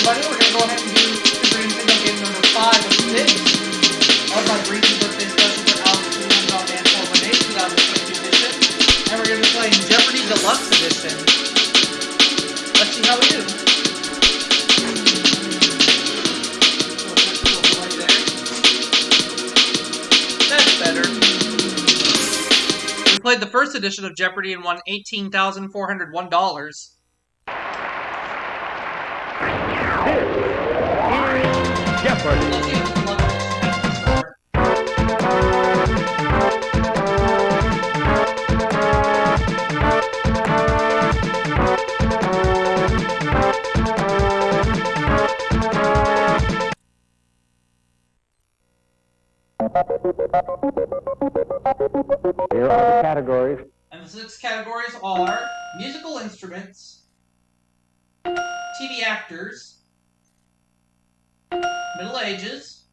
everybody. We're going to go ahead and do Super Nintendo game number 5 of 6 of my Breezy birthday special for JohnMan418 2022 edition. And we're going to be playing Jeopardy Deluxe Edition. Let's see how we do. That's better. We played the first edition of Jeopardy and won $18,401. Jeopardy. Here are the categories. And the 6 categories are musical instruments, TV actors, Middle Ages,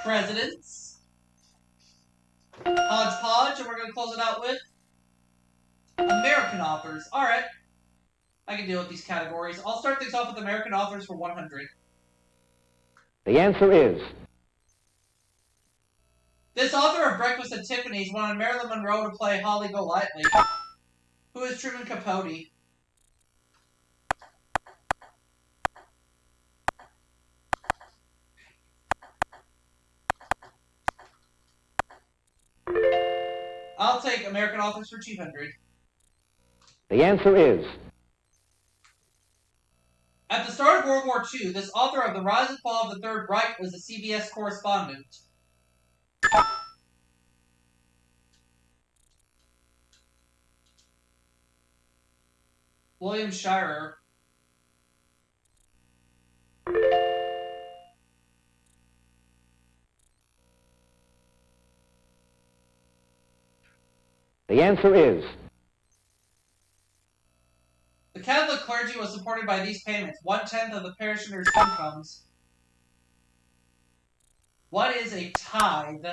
presidents, hodgepodge, and we're going to close it out with American authors. Alright, I can deal with these categories. I'll start things off with American authors for 100. The answer is... This author of Breakfast at Tiffany's wanted Marilyn Monroe to play Holly Golightly. Who is Truman Capote? I'll take American authors for 200. The answer is... At the start of World War II, this author of The Rise and Fall of the Third Reich was a CBS correspondent. William Shirer. The answer is... The Catholic clergy was supported by these payments, 1/10 of the parishioners' incomes. What is a tithe?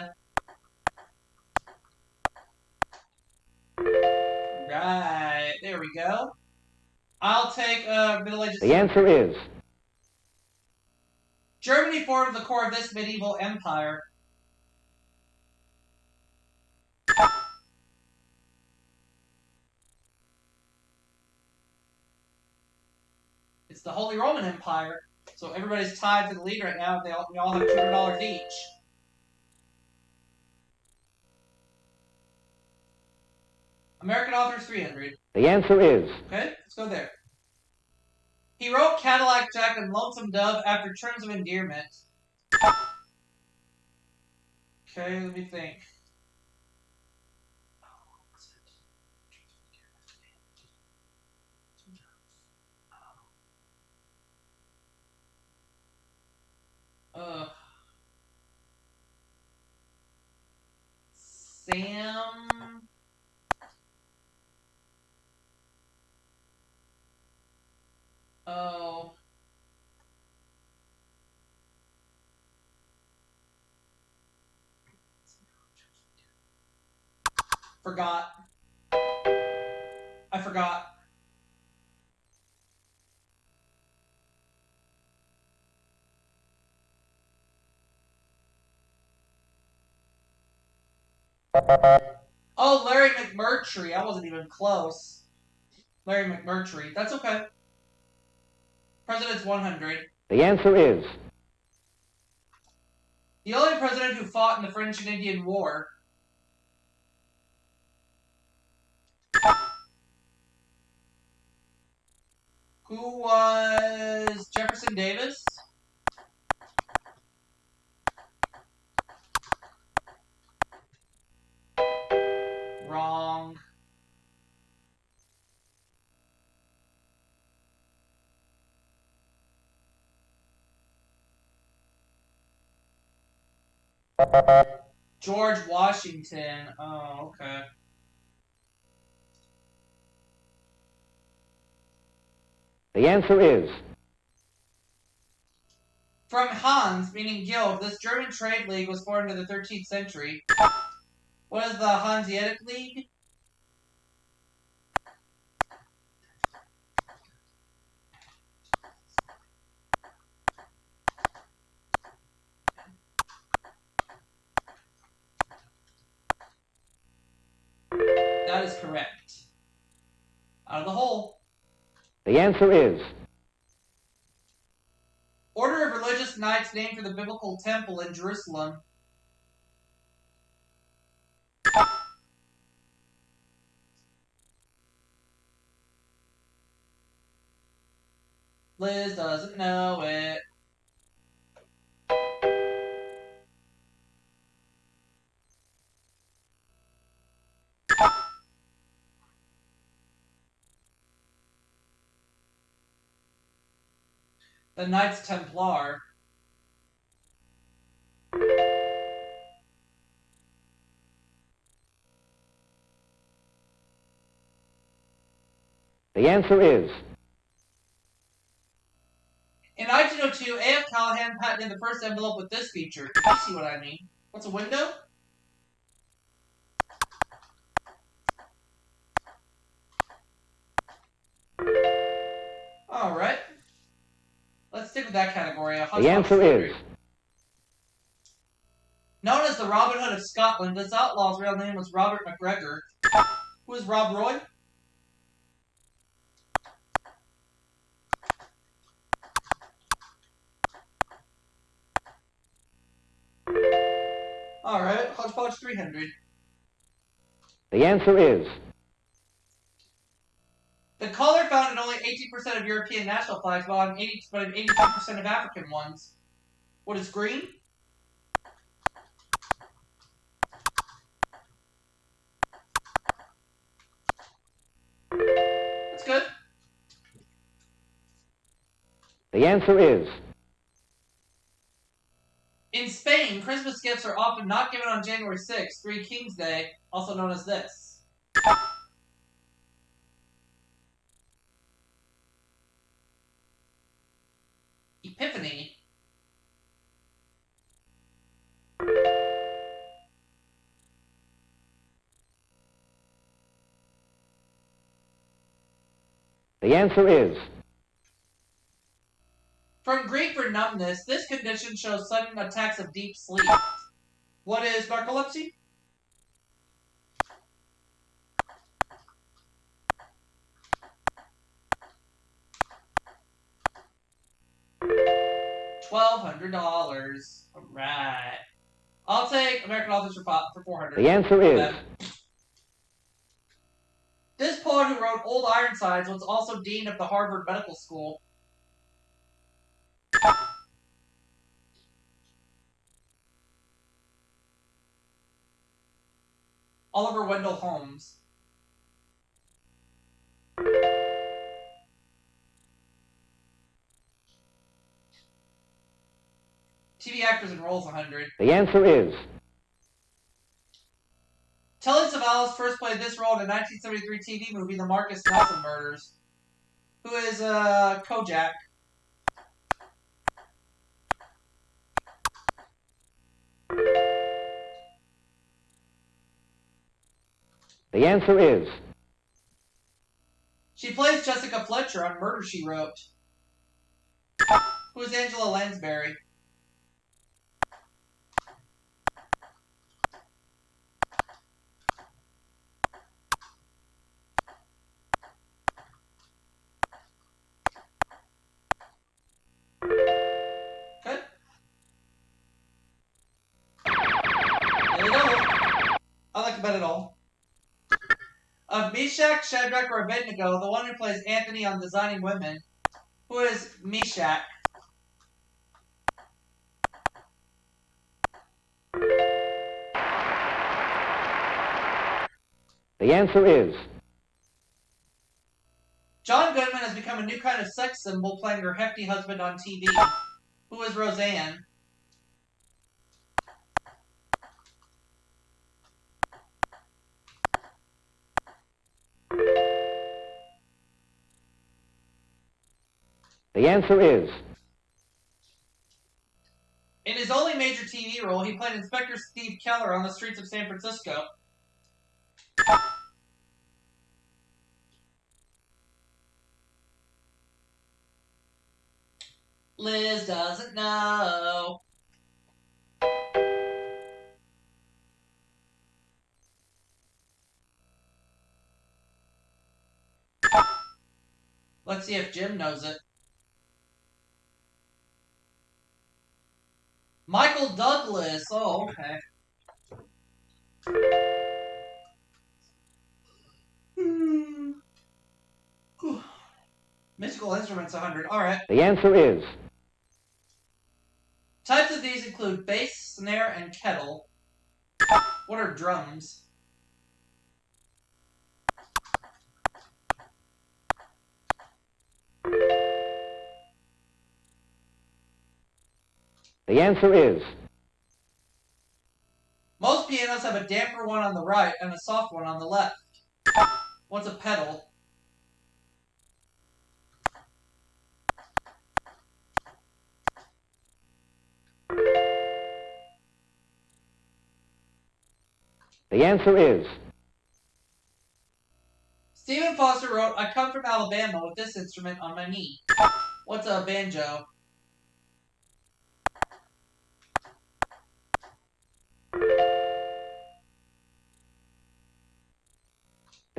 Right, there we go. I'll take Middle Ages. The answer is... Germany formed the core of this medieval empire. It's the Holy Roman Empire. So everybody's tied to the lead right now. We all have $200 each. American authors, 300. The answer is... Okay, let's go there. He wrote Cadillac Jack and Lonesome Dove after terms of endearment. Okay, let me think. Sam... Oh. Forgot. I forgot. Oh, Larry McMurtry. I wasn't even close. Larry McMurtry. That's okay. President's 100. The answer is... The only president who fought in the French and Indian War. Who was Jefferson Davis? Wrong. George Washington. Oh, okay. The answer is... From Hans, meaning guild, this German trade league was formed in the 13th century. What is the Hanseatic League? correct. Out of the hole. The answer is Order of religious knights named for the biblical temple in Jerusalem. Liz doesn't know it. The Knights Templar. the answer is In 1902, A.F. Callahan patented the first envelope with this feature. You see what I mean? What's a window? Alright. Let's stick with that category. the answer is Known as the Robin Hood of Scotland, this outlaw's real name was Robert MacGregor. Who is Rob Roy? Alright, Hodgepodge 300. the answer is The color found in only 18% of European national flags, while in 82% of African ones. What is green? That's good. the answer is In Spain, Christmas gifts are often not given on January 6th, Three Kings Day, also known as this. Epiphany. the answer is From Greek for numbness, this condition shows sudden attacks of deep sleep. What is narcolepsy? $1,200. Alright. I'll take American Authors for 400. the answer is This poet who wrote Old Ironsides was also dean of the Harvard Medical School. Oliver Wendell Holmes. TV actors and roles 100. the answer is Telly Savalas first played this role in the 1973 TV movie The Marcus Nelson Murders. Who is Kojak? the answer is She plays Jessica Fletcher on Murder, She Wrote. Who is Angela Lansbury? Good. There you go. I like to bet it all. Of Meshach, Shadrach, or Abednego, the one who plays Anthony on Designing Women. Who is Meshach? the answer is John Goodman has become a new kind of sex symbol, playing her hefty husband on TV. Who is Roseanne? the answer is In his only major TV role, he played Inspector Steve Keller on the streets of San Francisco. Liz doesn't know. Let's see if Jim knows it. Michael Douglas. Oh, okay. Musical instruments, 100. All right. The answer is. Types of these include bass, snare, and kettle. What are drums? The answer is. Most pianos have a damper one on the right and a soft one on the left. What's a pedal? The answer is. Stephen Foster wrote, I come from Alabama with this instrument on my knee. What's a banjo?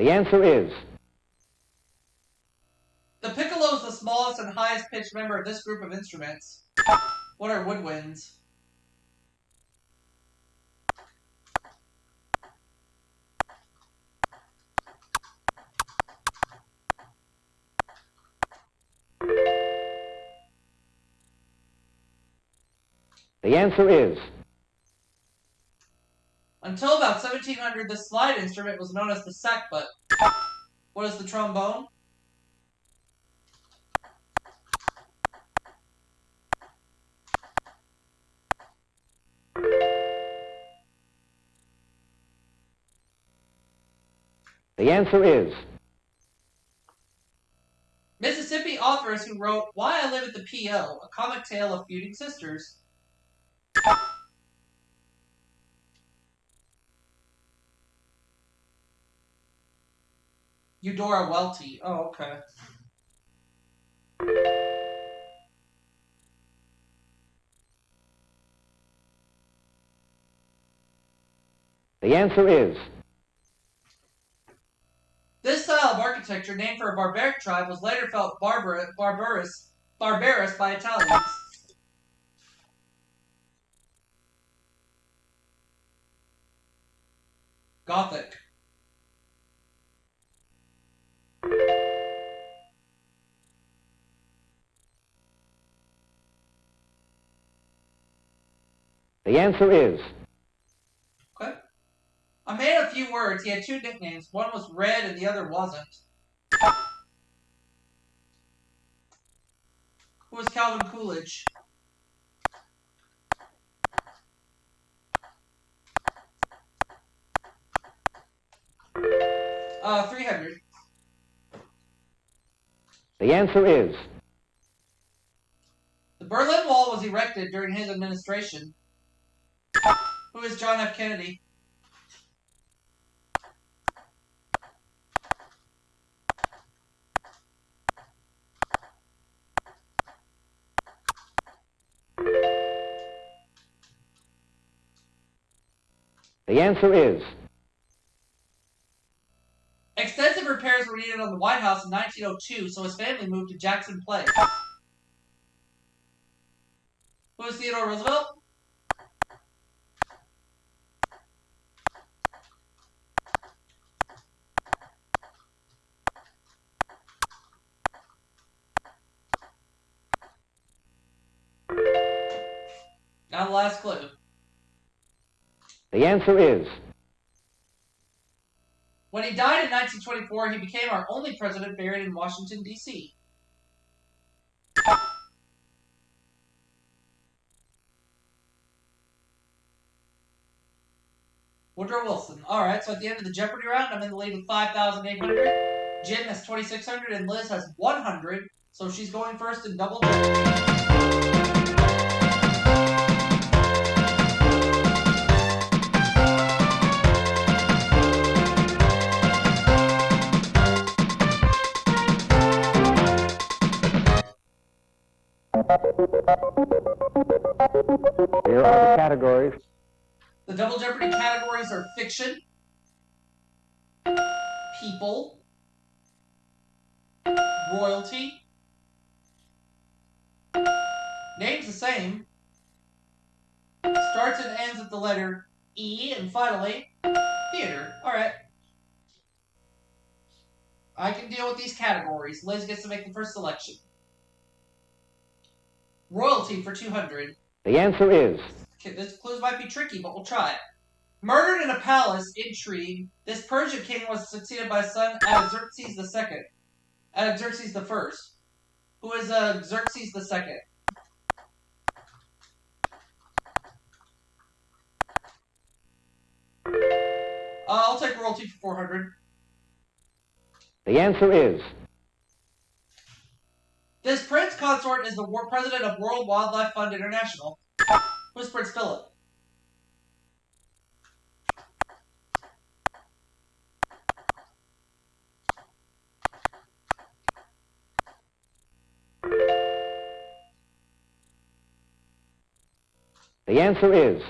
The answer is. The piccolo is the smallest and highest pitched member of this group of instruments. What are woodwinds? The answer is. Until about 1700, this slide instrument was known as the sackbut. What is the trombone? The answer is. Mississippi authors who wrote Why I Live at the P.O., a comic tale of feuding sisters. Eudora Welty. Oh, okay. The answer is. This style of architecture, named for a barbaric tribe, was later felt barbarous by Italians. Gothic. The answer is. Okay. A man of few words, he had two nicknames. One was Red and the other wasn't. Who was Calvin Coolidge? Uh, 300. The answer is. The Berlin Wall was erected during his administration. Who is John F. Kennedy? The answer is. Extensive repairs were needed on the White House in 1902, so his family moved to Jackson Place. Who is Theodore Roosevelt? Now the last clue. The answer is. When he died in 1924, he became our only president buried in Washington, D.C. Woodrow Wilson. All right, so at the end of the Jeopardy round, I'm in the lead with 5,800. Jim has 2,600, and Liz has 100. So she's going first in double Jeopardy. Here are the categories. The double Jeopardy categories are fiction, people, royalty. Name's the same. Starts and ends with the letter E. And finally, theater. Alright. I can deal with these categories. Liz gets to make the first selection. Royalty for 200. The answer is. Okay, this clues might be tricky, but we'll try it. Murdered in a palace, intrigue. This Persian king was succeeded by his son Artaxerxes II. Artaxerxes I. Who is Xerxes II? I'll take royalty for 400. The answer is. This prince consort is the president of World Wildlife Fund International. Who's Prince Philip? The answer is.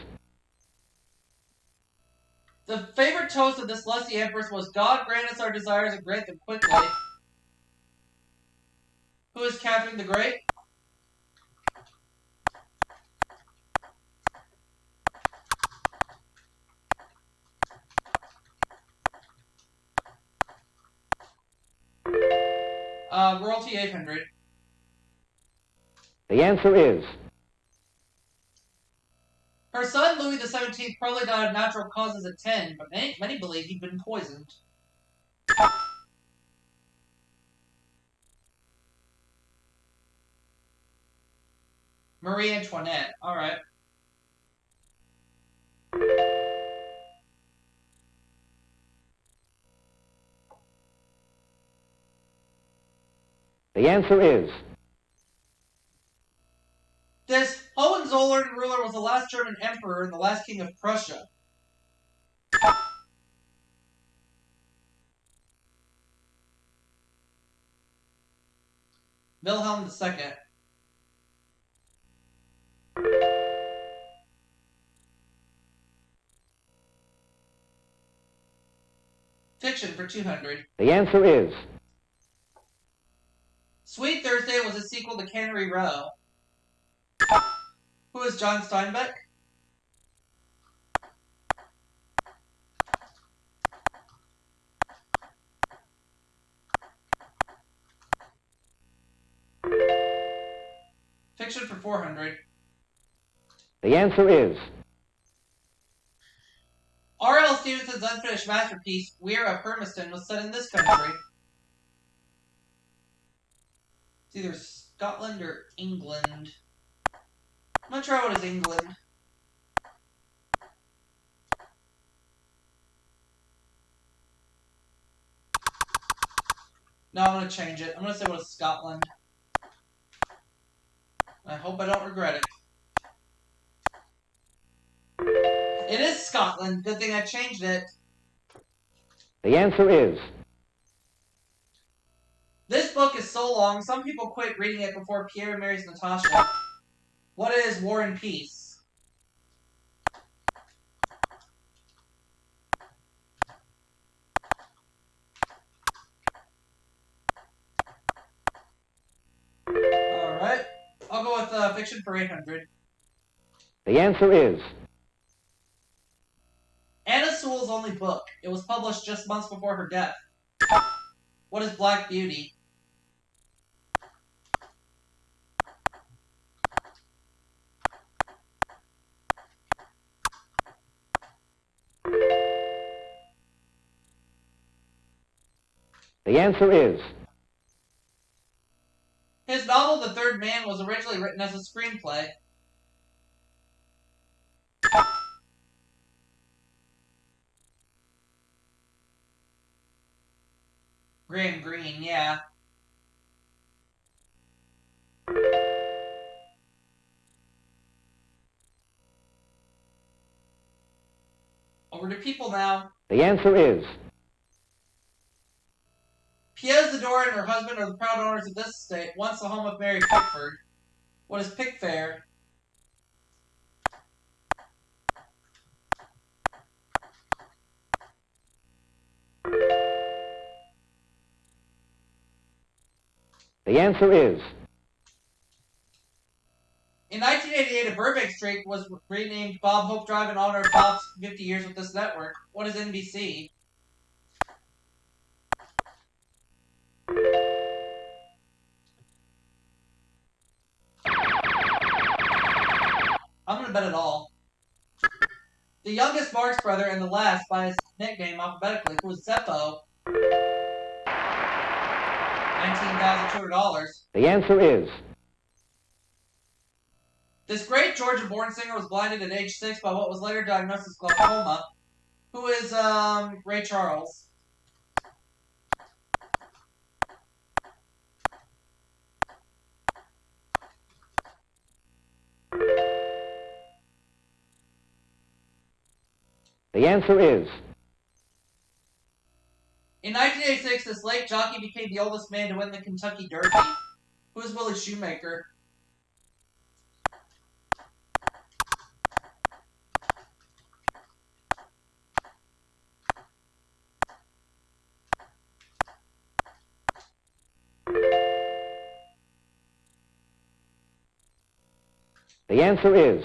The favorite toast of this lusty empress was, God grant us our desires and grant them quickly. Who is Catherine the Great? Royalty 800. The answer is. Her son, Louis XVII, probably died of natural causes at 10, but many believe he'd been poisoned. Marie Antoinette. Alright. The answer is. This Hohenzollern ruler was the last German emperor and the last king of Prussia. Wilhelm II. Fiction for 200. The answer is. Sweet Thursday was a sequel to Cannery Row. Who is John Steinbeck? Fiction for 400. The answer is. R.L. Stevenson's unfinished masterpiece, Weir of Hermiston, was set in this country. It's either Scotland or England. I'm gonna try what is England. No, I'm gonna change it. I'm gonna say what is Scotland. I hope I don't regret it. It is Scotland. Good thing I changed it. The answer is. This book is so long, some people quit reading it before Pierre marries Natasha. What is War and Peace? Alright. I'll go with fiction for 800. The answer is. Anna Sewell's only book. It was published just months before her death. What is Black Beauty? The answer is. His novel, The Third Man, was originally written as a screenplay. Graham Greene, yeah. Over to people now. The answer is. Piers Zadora and her husband are the proud owners of this estate, once the home of Mary Pickford. What is Pickfair? The answer is. In 1988, a Burbank Street was renamed Bob Hope Drive in honor of Bob's 50 years with this network. What is NBC? I'm gonna bet it all. The youngest Marx brother and the last by his nickname alphabetically, who was Zeppo. $19,200. The answer is. This great Georgia-born singer was blinded at age 6 by what was later diagnosed as glaucoma. Who is Ray Charles? The answer is. In 1986, this late jockey became the oldest man to win the Kentucky Derby. Who is Willie Shoemaker? The answer is.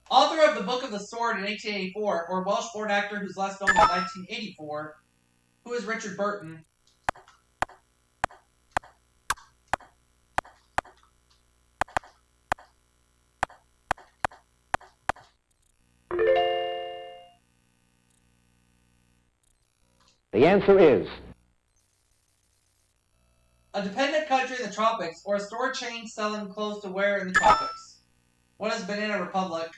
Author of the Book of the Sword in 1884, or Welsh-born actor whose last film was 1984. Who is Richard Burton? The answer is. A dependent country in the tropics, or a store chain selling clothes to wear in the tropics. What is Banana Republic?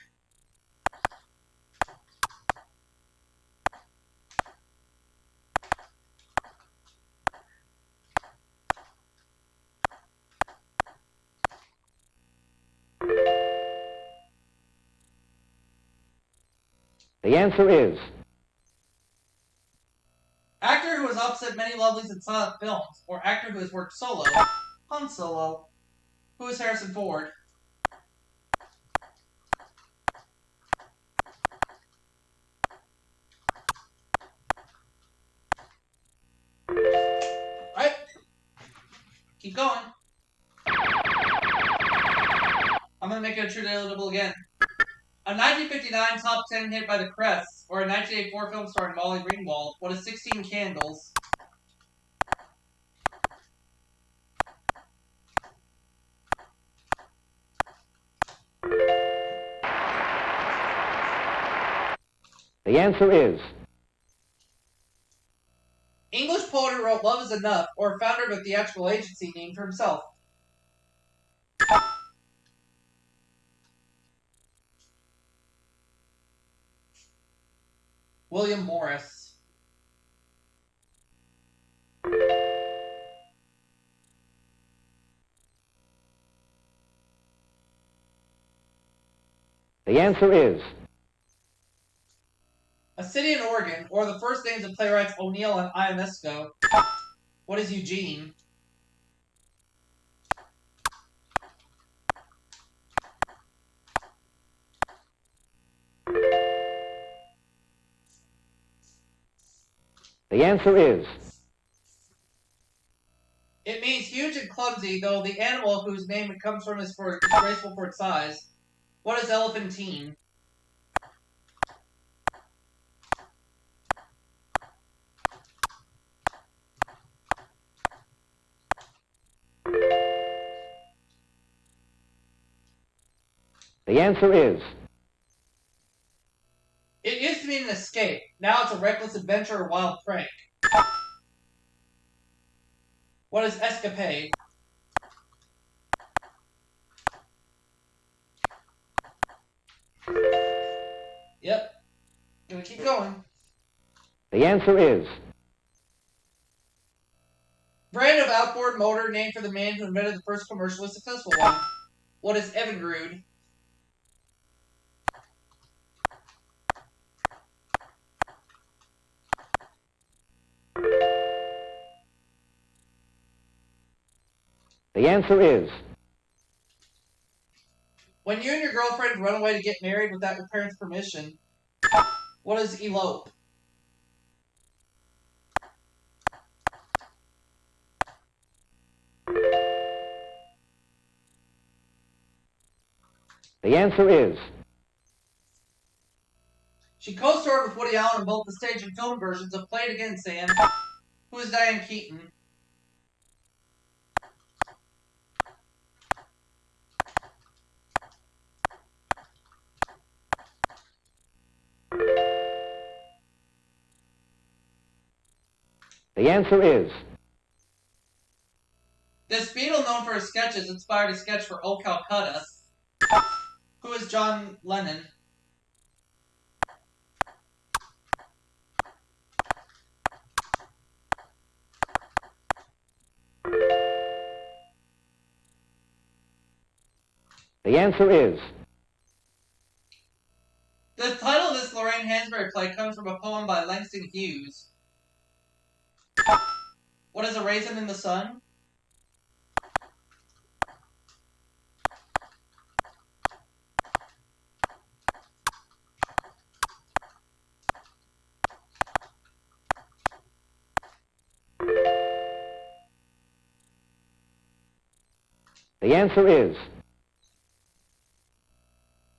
The answer is. Actor who has opposite many lovelies in silent films, or actor who has worked solo. Han Solo. Who is Harrison Ford? Right. Keep going. I'm gonna make it a true deliverable again. A 1959 top 10 hit by the Crests, or a 1984 film starring Molly Ringwald. What is 16 Candles? The answer is. English poet who wrote Love is Enough, or founder of a theatrical agency named for himself. William Morris. The answer is. A city in Oregon, or the first names of playwrights O'Neill and Ionesco. What is Eugene? The answer is. It means huge and clumsy, though the animal whose name it comes from is graceful for its size. What is elephantine? The answer is. It used to mean an escape. Now it's a reckless adventure or wild prank. What is escapade? Yep. Gonna keep going. The answer is. Brand of outboard motor named for the man who invented the first commercially successful one. What is Evinrude? The answer is. When you and your girlfriend run away to get married without your parents' permission. What is elope? The answer is. She co-starred with Woody Allen in both the stage and film versions of Play It Again, Sam. Who is Diane Keaton? The answer is. This Beatle, known for his sketches, inspired a sketch for Oh Calcutta. Who is John Lennon? The answer is. The title of this Lorraine Hansberry play comes from a poem by Langston Hughes. What is a raisin in the sun? The answer is.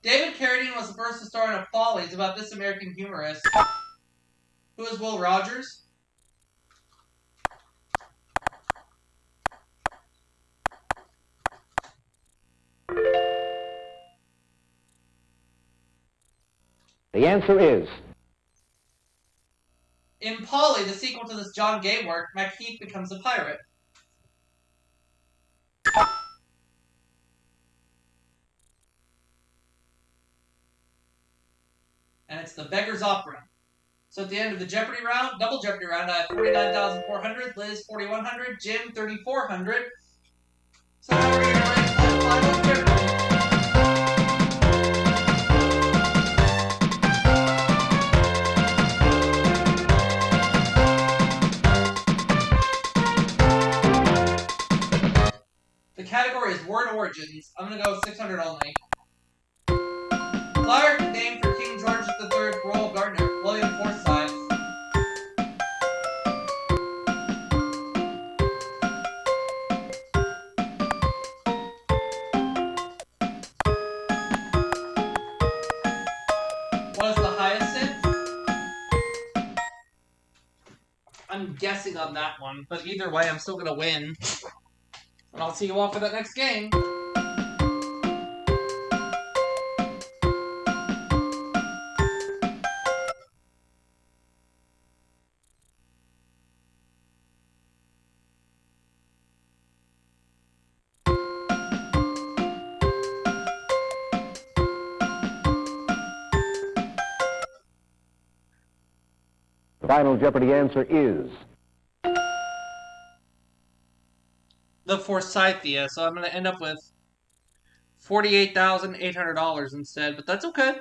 David Carradine was the first to star in a Follies about this American humorist. Who is Will Rogers? The answer is. In Polly, the sequel to this John Gay work, MacHeath becomes a pirate. And it's the Beggar's Opera. So at the end of the Jeopardy round, double Jeopardy round, I have 49,400, Liz 4,100, Jim 3,400. So now we're going to rank the final Jeopardy. The category is word origins. I'm going to go with 600 only. Flower named for King George III Royal Gardener, William Forsyth. What is the hyacinth? I'm guessing on that one, but either way, I'm still going to win. And I'll see you all for that next game. The final Jeopardy answer is. The Forsythia, so I'm going to end up with $48,800 instead, but that's okay.